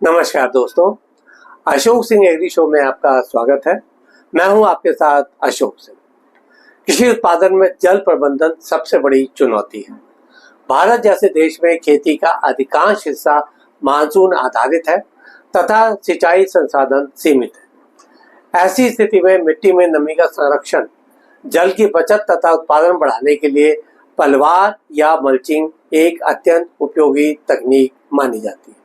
नमस्कार दोस्तों, Ashok Singh agree show में आपका स्वागत है। मैं हूं आपके साथ अशोक सिंह। कृषि उत्पादन में जल प्रबंधन सबसे बड़ी चुनौती है। भारत जैसे देश में खेती का अधिकांश हिस्सा मानसून आधारित है तथा सिंचाई संसाधन सीमित है। ऐसी स्थिति में मिट्टी में नमी का संरक्षण, जल की बचत तथा उत्पादन बढ़ाने के लिए पलवार या मल्चिंग एक अत्यंत उपयोगी तकनीक मानी जाती है।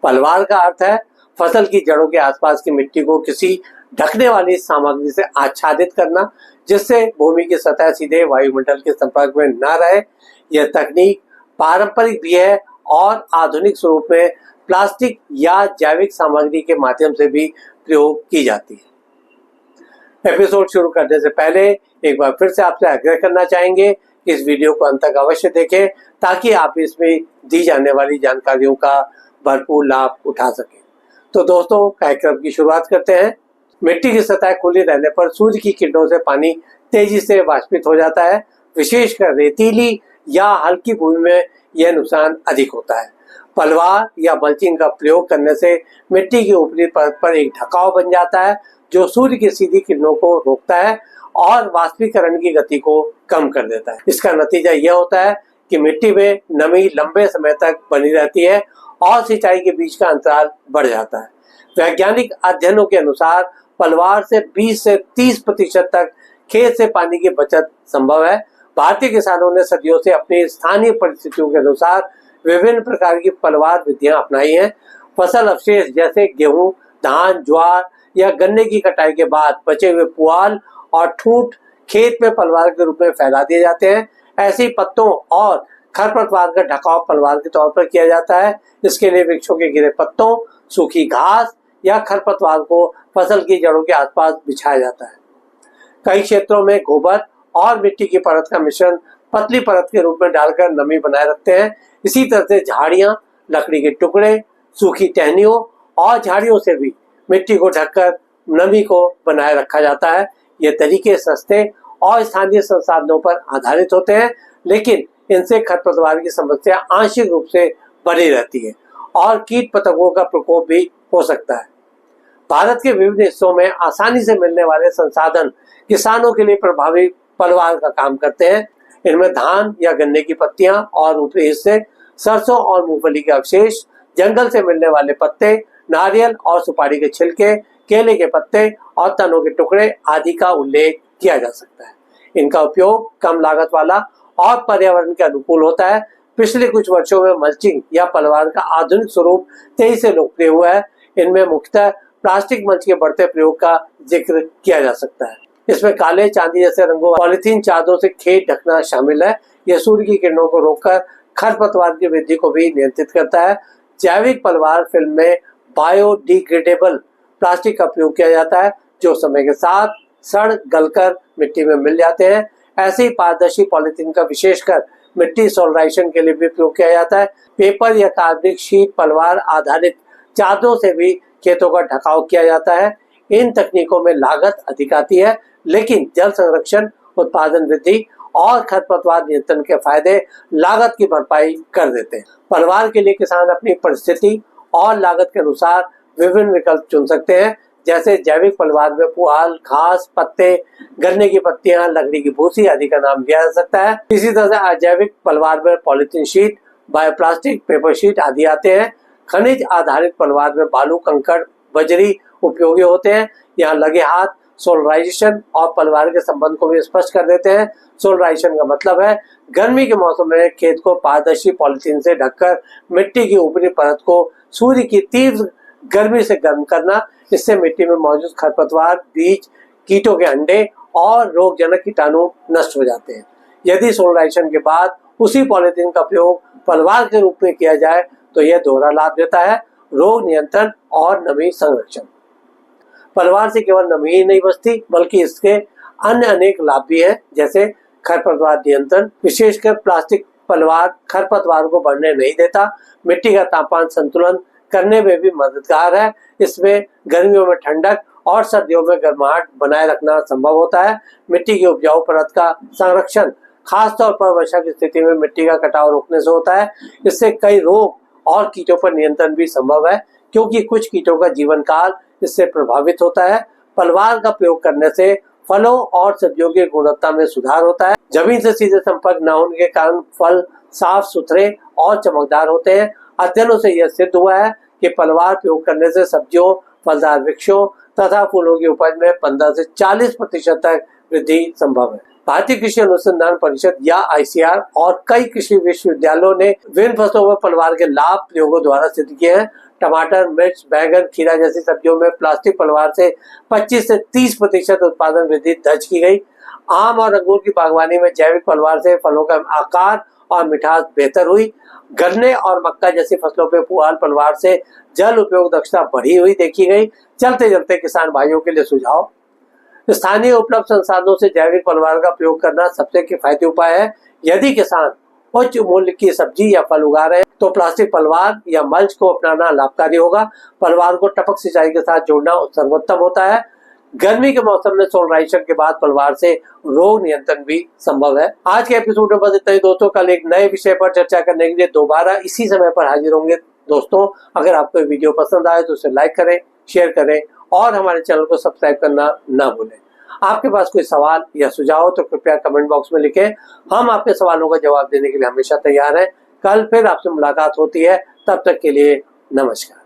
पलवार का अर्थ है फसल की जड़ों के आसपास की मिट्टी को किसी ढकने वाली सामग्री से आच्छादित करना, जिससे भूमि की सतह सीधे वायुमंडल के संपर्क में न रहे। यह तकनीक पारंपरिक भी है और आधुनिक स्वरूप में प्लास्टिक या जैविक सामग्री के माध्यम से भी प्रयोग की जाती है। एपिसोड शुरू करने से पहले एक बार फिर से आपसे आग्रह करना चाहेंगे कि इस वीडियो को अंत तक अवश्य देखें ताकि आप इसमें दी जाने वाली जानकारियों का भरपूर लाभ उठा सकें। तो दोस्तों, कार्यक्रम की शुरुआत करते हैं। मिट्टी की सतह खुली रहने पर सूर्य की किरणों से पानी तेजी से वाष्पित हो जाता है। विशेषकर रेतीली या हल्की भूमि में यह नुकसान अधिक होता है। पलवार या मल्चिंग का प्रयोग करने से मिट्टी की ऊपरी परत पर एक ढकाव बन जाता है जो सूर्य की सीधी किरणों को रोकता है और वाष्पीकरण की गति को कम कर देता है। इसका नतीजा यह होता है कि मिट्टी में नमी लंबे समय तक बनी रहती है और सिंचाई के बीच का अंतराल बढ़ जाता है। वैज्ञानिक अध्ययनों के अनुसार पलवार से 20 से 30% तक खेत से पानी की बचत संभव है। भारतीय किसानों ने सदियों से अपनी स्थानीय परिस्थितियों के अनुसार विभिन्न प्रकार की पलवार विधियां अपनाई हैं। फसल अवशेष जैसे गेहूं, धान, ज्वार या गन्ने की कटाई के बाद बचे हुए पुआल और ठूंठ खेत में पलवार के रूप में फैला दिए जाते हैं। ऐसे ही पत्तों और खरपतवार का ढकाव पलवार के तौर पर किया जाता है। इसके लिए वृक्षों के गिरे पत्तों, सूखी घास या खरपतवार को फसल की जड़ों के आसपास बिछाया जाता है। कई क्षेत्रों में गोबर और मिट्टी की परत का मिश्रण पतली परत के रूप में डालकर नमी बनाए रखते हैं। इसी तरह से झाड़ियां, लकड़ी के टुकड़े, सूखी टहनियों और झाड़ियों से भी मिट्टी को ढककर नमी को बनाए रखा जाता है। ये तरीके सस्ते और स्थानीय संसाधनों पर आधारित होते हैं, लेकिन इनसे खरपतवार की समस्या आंशिक रूप से बनी रहती है और कीट पतंगों का प्रकोप भी हो सकता है। भारत के विभिन्न हिस्सों में आसानी से मिलने वाले संसाधन किसानों के लिए प्रभावी पलवार का काम करते हैं। इनमें धान या गन्ने की पत्तियां और ऊपरी हिस्से, सरसों और मूंगफली के अवशेष, जंगल से मिलने वाले पत्ते, नारियल और सुपारी के छिलके, केले के पत्ते और तनों के टुकड़े आदि का उल्लेख किया जा सकता है। इनका उपयोग कम लागत वाला और पर्यावरण के अनुकूल होता है। पिछले कुछ वर्षों में मल्चिंग या पलवार का आधुनिक स्वरूप तेजी से लोकप्रिय हुआ है। इनमें मुख्यतः प्लास्टिक मल्च के बढ़ते प्रयोग का जिक्र किया जा सकता है। इसमें काले, चांदी जैसे रंगों पॉलीथीन चादरों से खेत ढकना शामिल है। यह सूर्य की किरणों को रोककर खरपतवार की वृद्धि को भी नियंत्रित करता है। जैविक पलवार फिल्म में बायोडिग्रेडेबल प्लास्टिक का प्रयोग किया जाता है जो समय के साथ सड़ गलकर मिट्टी में मिल जाते हैं। ऐसे ही पारदर्शी पॉलीथीन का विशेषकर मिट्टी सोलराइजेशन के लिए भी प्रयोग किया जाता है। पेपर या कार्बनिक शीट पलवार आधारित चादरों से भी खेतों का ढकाव किया जाता है। इन तकनीकों में लागत अधिक आती है, लेकिन जल संरक्षण, उत्पादन वृद्धि और खरपतवार नियंत्रण के फायदे लागत की भरपाई कर देते हैं। पलवार के लिए किसान अपनी परिस्थिति और लागत के अनुसार विभिन्न विकल्प चुन सकते हैं। जैसे जैविक पलवार में पुआल, घास, पत्ते, गन्ने की पत्तियां, लकड़ी की भूसी आदि का नाम दिया जा सकता है। इसी तरह से अजैविक पलवार में polythene sheet, bioplastic, paper sheet आदि आते हैं। खनिज आधारित पलवार में बालू, कंकड़, बजरी उपयोगी होते हैं। यहाँ लगे हाथ सोलराइजेशन और पलवार के संबंध को भी स्पष्ट कर देते हैं। सोलराइजेशन का मतलब है गर्मी के मौसम में खेत को पारदर्शी पॉलीथीन से ढककर मिट्टी की ऊपरी परत को सूर्य की तीव्र गर्मी से गर्म करना। इससे मिट्टी में मौजूद खरपतवार, बीज, कीटों के अंडे और रोगजनक कीटाणु नष्ट हो जाते हैं। यदि सोलराइजेशन के बाद उसी पॉलीथीन का प्रयोग पलवार के रूप में किया जाए तो यह दोहरा लाभ देता है, रोग नियंत्रण और नमी संरक्षण। पलवार से केवल नमी ही नहीं बचती बल्कि इसके अन्य अनेक लाभ भी हैं, जैसे खरपतवार नियंत्रण। विशेषकर प्लास्टिक पलवार खरपतवार को बढ़ने नहीं देता। मिट्टी का तापमान संतुलन करने में भी मददगार है। इसमें गर्मियों में ठंडक और सर्दियों में गर्माहट बनाए रखना संभव होता है। मिट्टी की उपजाऊ परत का संरक्षण खासतौर पर वर्षा की स्थिति में मिट्टी का कटाव रोकने से होता है। इससे कई रोग और कीटों पर नियंत्रण भी संभव है। क्योंकि कुछ कीटों का जीवन काल इससे प्रभावित होता है। पलवार का प्रयोग करने से फलों और सब्जियों की गुणवत्ता में सुधार होता है। जमीन से सीधे संपर्क न होने के कारण फल साफ सुथरे और चमकदार होते हैं। अध्ययनों से यह सिद्ध हुआ है कि पलवार प्रयोग करने से सब्जियों, फलदार वृक्षों तथा फूलों की उपज में 15 से 40% तक वृद्धि संभव है। भारतीय कृषि अनुसंधान परिषद या ICAR और कई कृषि विश्वविद्यालयों ने विभिन्न फसलों में पलवार के लाभ प्रयोगों द्वारा सिद्ध किए हैं। टमाटर, मिर्च, बैगन, खीरा जैसी सब्जियों में प्लास्टिक पलवार से 25 से 30% उत्पादन वृद्धि दर्ज की गई। आम और अंगूर की बागवानी में जैविक पलवार से फलों का आकार और मिठास बेहतर हुई। गन्ने और मक्का जैसी फसलों पे पुआल पलवार से जल उपयोग दक्षता बढ़ी हुई देखी गई। चलते चलते किसान भाइयों के लिए सुझाव: स्थानीय उपलब्ध संसाधनों से जैविक पलवार का प्रयोग करना सबसे किफायती उपाय है। यदि किसान उच्च मूल्य की सब्जी या फल उगा रहे हैं तो प्लास्टिक पलवार या मल्च को अपनाना लाभकारी होगा। पलवार को टपक सिंचाई के साथ जोड़ना सर्वोत्तम होता है। गर्मी के मौसम में सोलराइजेशन के बाद पलवार से रोग नियंत्रण भी संभव है। आज के एपिसोड में बस इतना ही दोस्तों। कल एक नए विषय पर चर्चा करने के लिए दोबारा इसी समय पर हाजिर होंगे दोस्तों। अगर आपको वीडियो पसंद आए तो उसे लाइक करें, शेयर करें और हमारे चैनल को सब्सक्राइब करना ना भूलें। आपके पास कोई सवाल या सुझाव तो कृपया कमेंट बॉक्स में लिखें। हम आपके सवालों का जवाब देने के लिए हमेशा तैयार हैं। कल फिर आपसे मुलाकात होती है। तब तक के लिए नमस्कार।